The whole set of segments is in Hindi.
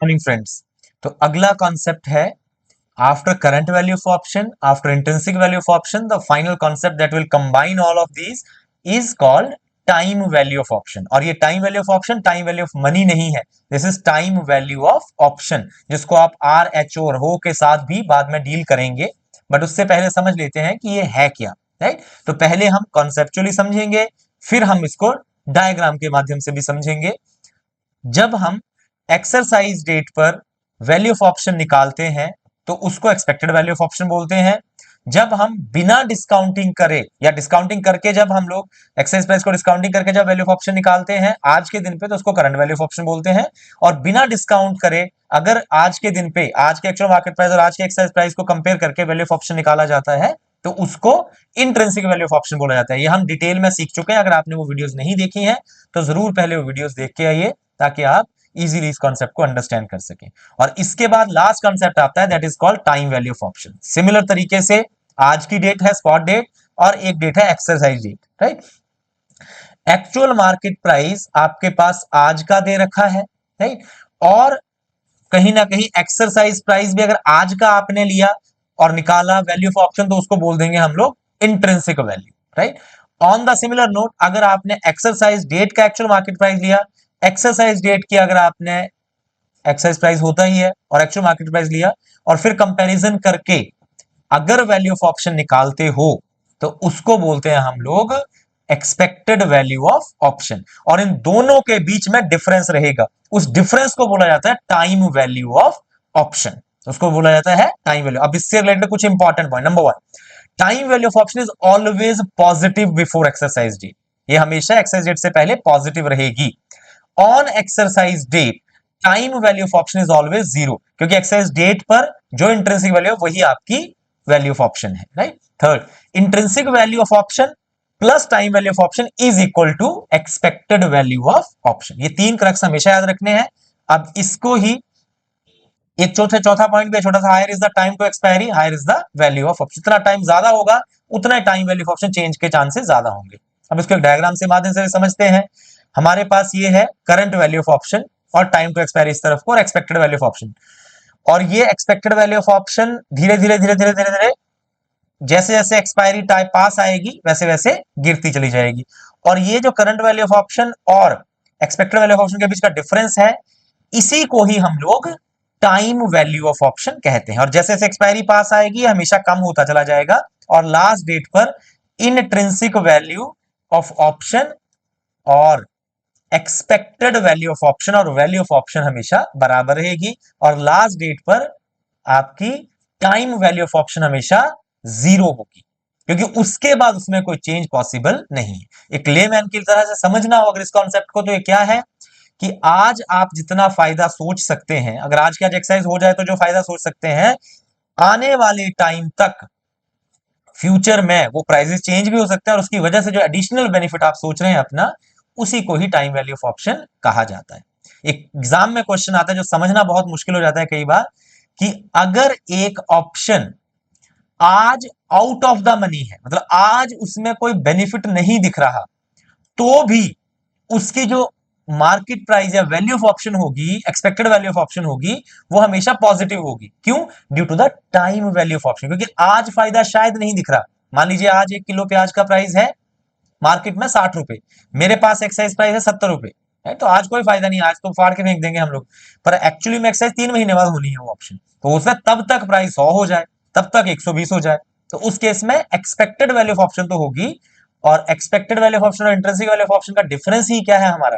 Morning friends. तो अगला कॉन्सेप्ट है after current value of option, after intrinsic value of option, the final concept that will combine all of these is called time value of option. और ये time value of option time value of money नहीं है, this is time value of option, जिसको आप आर एच और हो के साथ भी बाद में डील करेंगे। बट उससे पहले समझ लेते हैं कि ये है क्या, राइट। तो पहले हम कॉन्सेप्चुअली समझेंगे, फिर हम इसको डायग्राम के माध्यम से भी समझेंगे। जब हम एक्सरसाइज डेट पर वैल्यू ऑफ ऑप्शन निकालते हैं तो उसको एक्सपेक्टेड वैल्यू ऑफ ऑप्शन बोलते हैं। जब हम बिना डिस्काउंटिंग करे या डिस्काउंटिंग करके, जब हम लोग एक्सरसाइज प्राइस को डिस्काउंटिंग करके जब वैल्यू ऑफ ऑप्शन निकालते हैं आज के दिन पे, तो उसको करंट वैल्यू ऑफ ऑप्शन बोलते हैं। और बिना डिस्काउंट करे अगर आज के दिन पे आज के एक्चुअल मार्केट प्राइस और आज के एक्सरसाइज प्राइस को कंपेयर करके वैल्यू ऑफ ऑप्शन निकाला जाता है तो उसको इंट्रिंसिक वैल्यू ऑफ ऑप्शन बोला जाता है। ये हम डिटेल में सीख चुके हैं, अगर आपने वो वीडियोस नहीं देखी हैं तो जरूर पहले वो वीडियोस देख के आइए ताकि आप इजीली इस कॉन्सेप्ट को अंडरस्टैंड कर सकें। और इसके बाद लास्ट कॉन्सेप्ट आता है that is called time value of option. Similar तरीके से आज की डेट है स्पॉट डेट और एक डेट है exercise date, right. Actual market price आपके पास आज का दे रखा है, राइट। और कहीं ना कहीं एक्सरसाइज प्राइस भी अगर आज का आपने लिया और निकाला वैल्यू ऑफ ऑप्शन तो उसको बोल देंगे हम लोग intrinsic value, right. On the similar note, अगर आपने एक्सरसाइज डेट का एक्चुअल मार्केट प्राइस लिया, एक्सरसाइज डेट की अगर आपने एक्सरसाइज प्राइस होता ही है और एक्चुअल मार्केट प्राइस लिया और फिर कंपैरिजन करके अगर वैल्यू ऑफ ऑप्शन निकालते हो तो उसको बोलते हैं हम लोग एक्सपेक्टेड वैल्यू ऑफ ऑप्शन। और इन दोनों के बीच में डिफरेंस रहेगा, उस डिफरेंस को बोला जाता है टाइम वैल्यू ऑफ ऑप्शन, उसको बोला जाता है टाइम वैल्यू। अब इससे रिलेटेड कुछ important point, number one, time value of option is always positive before exercise date. ये हमेशा एक्सरसाइज डेट से पहले पॉजिटिव रहेगी। On exercise date time value of option is always zero, क्योंकि एक्सरसाइज डेट पर जो इंट्रिंसिक वैल्यू है वही आपकी वैल्यू ऑफ ऑप्शन है, right. Third, intrinsic value of option plus time value of option is equal to expected value of option. ये तीन क्रक्स हमेशा याद रखने हैं। अब इसको ही एक चौथा पॉइंट भी छोटा सा, higher is the time to expiry, higher is the value of option. जितना टाइम ज्यादा होगा उतना time value of option change के चांसेस ज्यादा होंगे। अब इसको एक डायग्राम से माध्यम से समझते हैं। हमारे पास ये है करंट वैल्यू ऑफ ऑप्शन और टाइम टू एक्सपायरी इस तरफ को, और एक्सपेक्टेड वैल्यू ऑफ ऑप्शन। और ये एक्सपेक्टेड वैल्यू ऑफ ऑप्शन धीरे धीरे धीरे धीरे धीरे धीरे जैसे जैसे एक्सपायरी टाइम पास आएगी वैसे वैसे गिरती चली जाएगी। और ये जो करंट वैल्यू ऑफ ऑप्शन और एक्सपेक्टेड वैल्यू ऑफ ऑप्शन के बीच का डिफरेंस है, इसी को ही हम लोग टाइम वैल्यू ऑफ ऑप्शन कहते हैं। और जैसे जैसे एक्सपायरी पास आएगी हमेशा कम होता चला जाएगा और लास्ट डेट पर इंट्रिंसिक वैल्यू ऑफ ऑप्शन और एक्सपेक्टेड वैल्यू ऑफ ऑप्शन और वैल्यू ऑफ ऑप्शन हमेशा बराबर रहेगी। और लास्ट डेट पर आपकी टाइम वैल्यू ऑफ ऑप्शन हमेशा जीरो होगी, क्योंकि उसके बाद उसमें कोई चेंज पॉसिबल नहीं है। एक लेमैन की तरह से समझना हो अगर इस कॉन्सेप्ट को, तो ये क्या है कि आज आप जितना फायदा सोच सकते हैं, अगर आज की आज एक्सरसाइज हो जाए तो जो फायदा सोच सकते हैं, आने वाले टाइम तक फ्यूचर में वो प्राइसेस चेंज भी हो सकते हैं और उसकी वजह से जो एडिशनल बेनिफिट आप सोच रहे हैं अपना, उसी को ही टाइम वैल्यू ऑफ ऑप्शन कहा जाता है। एक एग्जाम में क्वेश्चन आता है जो समझना बहुत मुश्किल हो जाता है कई बार, कि अगर एक ऑप्शन आज आउट ऑफ द मनी है, मतलब आज उसमें कोई बेनिफिट नहीं दिख रहा, तो भी उसकी जो मार्केट प्राइस या वैल्यू ऑफ ऑप्शन होगी, एक्सपेक्टेड वैल्यू ऑफ ऑप्शन होगी, वो हमेशा पॉजिटिव होगी। क्यों? Due to the time value of option, क्योंकि आज फायदा शायद नहीं दिख रहा। मान लीजिए आज 1 किलो प्याज का प्राइस है मार्केट में 60 रुपए, मेरे पास एक्साइज प्राइस है 70 रुपए, है तो आज कोई फायदा नहीं, आज तो फाड़ के फेंक देंगे हम लोग। पर एक्चुअली में एक्साइज 3 महीने बाद होनी है वो ऑप्शन, तो उसमें तब तक प्राइस 100 हो जाए, तब तक 120 हो जाए, तो उस केस में एक्सपेक्टेड वैल्यू ऑफ ऑप्शन तो होगी। और एक्सपेक्टेड वैल्यू ऑफ ऑप्शन और इंट्रिंसिक वैल्यू ऑफ ऑप्शन का डिफरेंस ही क्या है हमारा,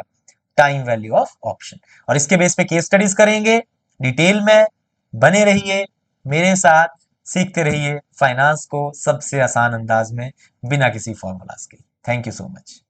टाइम वैल्यू ऑफ ऑप्शन। और इसके बेस पे केस स्टडीज करेंगे डिटेल में। बने रहिए मेरे साथ, सीखते रहिए फाइनेंस को सबसे आसान अंदाज में बिना किसी फॉर्मूलाज के। Thank you so much.